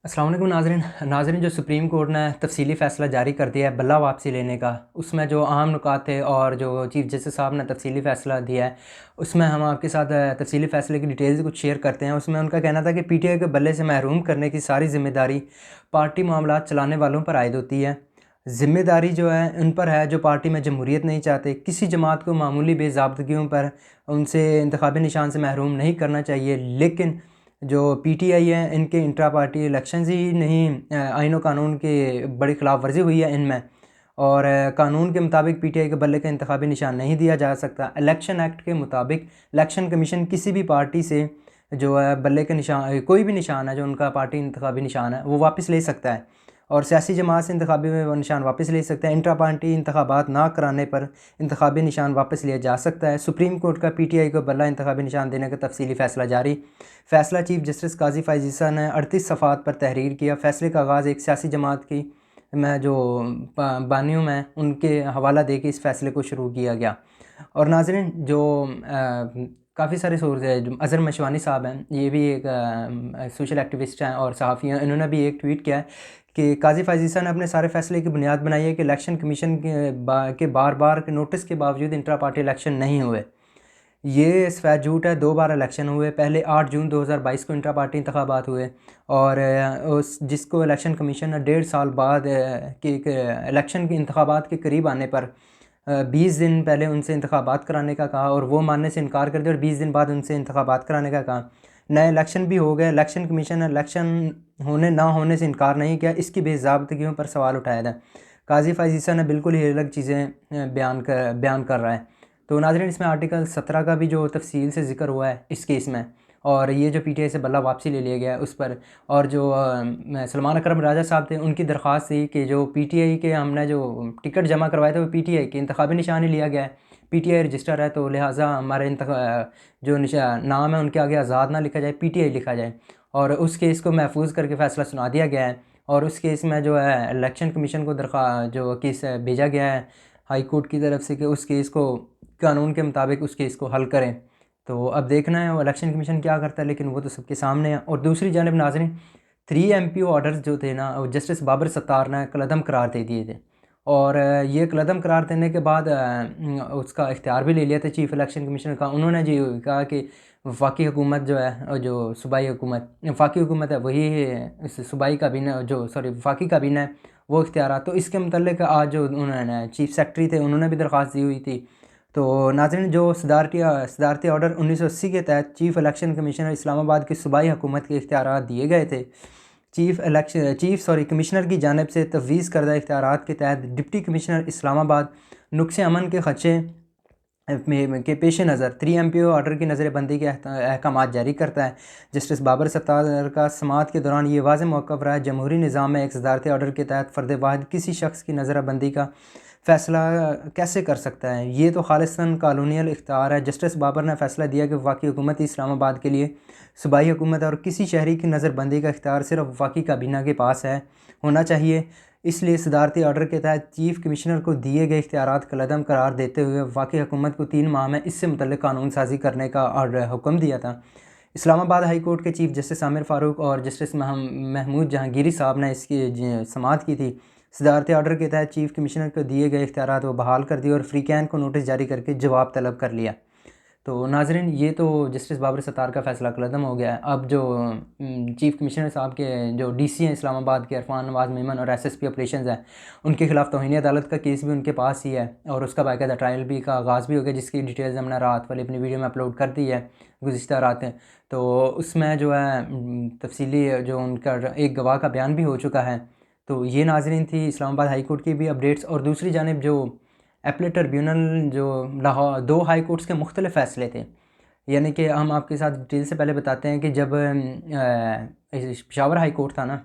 अस्सलाम वालेकुम नाज़रीन जो सुप्रीम कोर्ट ने तफसीली फ़ैसला जारी कर दिया है बल्ला वापसी लेने का, उसमें जो अहम नुकात थे और जो चीफ़ जस्टिस साहब ने तफसीली फ़ैसला दिया है, उसमें हम आपके साथ तफसीली फ़ैसले की डिटेल्स कुछ शेयर करते हैं। उसमें उनका कहना था कि पीटीआई को बल्ले से महरूम करने की सारी ज़िम्मेदारी पार्टी मामलात चलाने वालों पर आयद होती है। ज़िम्मेदारी जो है उन पर है जो पार्टी में जमहूरियत नहीं चाहते। किसी जमात को मामूली बेज़ाब्तगियों पर उनसे इंतखाबी निशान से महरूम नहीं करना चाहिए, लेकिन जो पीटीआई है इनके इंट्रा पार्टी इलेक्शंस ही नहीं, आईन और कानून की बड़ी खिलाफ वर्जी हुई है इनमें। और कानून के मुताबिक पीटीआई के बल्ले का इंतखाबी निशान नहीं दिया जा सकता। इलेक्शन एक्ट के मुताबिक इलेक्शन कमीशन किसी भी पार्टी से जो है बल्ले के निशान, कोई भी निशान है जो उनका पार्टी इंतखाबी निशान है, वो वापस ले सकता है और सियासी जमात से इंतखाबी में वो निशान वापस ले सकता है। इंट्रा पार्टी इंतखाबात ना कराने पर इंतखाबी निशान वापस लिया जा सकता है। सुप्रीम कोर्ट का पीटीआई को बल्ला इंतखाबी निशान देने का तफसीली फ़ैसला जारी। फ़ैसला चीफ जस्टिस काजी फ़ाइज़ ईसा ने 38 सफ़ात पर तहरीर किया। फ़ैसले का आगाज़ एक सियासी जमात की मैं जो बानियों में उनके हवाला दे के इस फ़ैसले को शुरू किया गया। और नाज़रीन जो काफ़ी सारे सोर्स है, जो अज़हर मशवानी साहब हैं, ये भी एक सोशल एक्टिविस्ट हैं और सहाफ़ी हैं। इन्होंने भी एक ट्वीट किया है कि काजी फ़ाइज़ ईसा ने अपने सारे फ़ैसले की बुनियाद बनाई है कि इलेक्शन कमीशन के बार बार के नोटिस के बावजूद इंट्रा पार्टी इलेक्शन नहीं हुए। ये सफ़ेद झूठ है। 2 बार इलेक्शन हुए। पहले 8 जून 2022 को इंट्रा पार्टी इंतखाबात हुए और उस जिसको इलेक्शन कमीशन ने 1.5 साल बाद के इलेक्शन के इंतखाबात के करीब आने पर 20 दिन पहले उनसे इंतखाबात कराने का कहा और वो मानने से इनकार कर दिया और 20 दिन बाद उनसे इंतखाबात कराने का कहा। नए इलेक्शन भी हो गए। इलेक्शन कमीशन ने इलेक्शन होने ना होने से इनकार नहीं किया, इसकी बेज़ाब्तगियों पर सवाल उठाया था। काजी फ़ाइज़ ईसा ने बिल्कुल ही अलग चीज़ें बयान कर रहा है। तो नाज़रीन इसमें आर्टिकल 17 का भी जो तफसील से ज़िक्र हुआ है इस केस में, और ये जो पीटीआई से बल्ला वापसी ले लिया गया है उस पर, और जो सलमान अकरम राजा साहब थे उनकी दरख्वास्त थी कि जो पीटीआई के हमने जो टिकट जमा करवाए थे वो पीटीआई के इंतखाबी निशान ही लिया गया है। पीटीआई रजिस्टर है तो लिहाजा हमारे जो नाम है उनके आगे आज़ाद ना लिखा जाए, पीटीआई लिखा जाए। और उस केस को महफूज करके फ़ैसला सुना दिया गया है और उस केस में जो है इलेक्शन कमीशन को जो केस भेजा गया है हाई कोर्ट की तरफ से कि उस केस को कानून के मुताबिक उस केस को हल करें। तो अब देखना है वो इलेक्शन कमीशन क्या करता है, लेकिन वो तो सबके सामने है। और दूसरी जानब नाज़रीन 3 एमपी ऑर्डर्स जो थे ना, वो जस्टिस बाबर सत्तार ने कलअदम करार दे दिए थे और ये कलअदम करार देने के बाद उसका इख्तियार भी ले लिया था चीफ इलेक्शन कमीशनर का। उन्होंने जी कहा कि वफाकी हुकूमत जो है, जो सूबाई हुकूमत वफाकी हुकूमत है, वही इस सूबाई काबीना जो सॉरी वफाकी काबीना है वो इख्तियार। तो इसके मतलब आज जो उन्होंने चीफ सेक्रेटरी थे उन्होंने भी दरख्वास्त दी हुई थी। तो नाज़रीन जो सदारती ऑर्डर 1980 के तहत चीफ इलेक्शन कमिश्नर इस्लामाबाद की सूबाई हुकूमत के इख्तियारात दिए गए थे। चीफ कमिश्नर की जानिब से तफवीज़ करदा इख्तियारात के तहत डिप्टी कमिश्नर इस्लामाबाद नुक्स अमन के खदशे के पेश नज़र 3 एमपी ऑर्डर की नज़रबंदी के अहकाम जारी करता है। जस्टिस बाबर सत्तार का समात के दौरान ये वाज़ेह मौक़िफ़ रहा है जमहूरी निज़ाम में एक सदारती ऑर्डर के तहत फ़र्द वाहिद किसी शख्स की नज़रबंदी का फ़ैसला कैसे कर सकता है। ये तो खालिस्तान कॉलोनियल इख्तियार है। जस्टिस बाबर ने फ़ैसला दिया कि वफाकी हुकूमत इस्लामाबाद के लिए सूबाई हुकूमत और किसी शहरी की नज़रबंदी का इख्तियार सिर्फ वफाकी काबीना के पास है होना चाहिए। इसलिए सदारती ऑर्डर के तहत चीफ कमिश्नर को दिए गए इख्तियारात कलअदम करार देते हुए वफाकी हुकूमत को 3 माह में इससे मुतल्लिक़ कानून साज़ी करने का हुक्म दिया था। इस्लामाबाद हाई कोर्ट के चीफ जस्टिस आमिर फ़ारूक और जस्टिस महमूद जहांगीरी साहब ने इसकी समाअत की थी। सदारती ऑर्डर के तहत चीफ कमिश्नर को दिए गए इख्तियारात वो बहाल कर दिए और फ्री कैन को नोटिस जारी करके जवाब तलब कर लिया। तो नाज़रीन ये तो जस्टिस बाबर सत्तार का फ़ैसला कलअदम हो गया है। अब जो चीफ़ कमिश्नर साहब के जो डीसी हैं इस्लामाबाद के, इरफान नवाज़ मेमन, और एसएसपी ऑपरेशंस हैं, उनके ख़िलाफ़ तौहीन अदालत का केस भी उनके पास ही है और उसका बाकायदा ट्रायल भी का आगाज़ भी हो गया, जिसकी डिटेल्स हमने रात वाली अपनी वीडियो में अपलोड कर दी है गुज़िश्ता रातें। तो उसमें जो है तफसीली जो उनका एक गवाह का बयान भी हो चुका है। तो ये नाज़रीन थी इस्लामाबाद हाई कोर्ट की भी अपडेट्स। और दूसरी जानिब जो एपलेट ट्रिब्यूनल जो लाहौर 2 हाई कोर्ट्स के मुख्तलिफ फ़ैसले थे, यानी कि हम आपके साथ डिटेल से पहले बताते हैं कि जब पेशावर हाई कोर्ट था ना,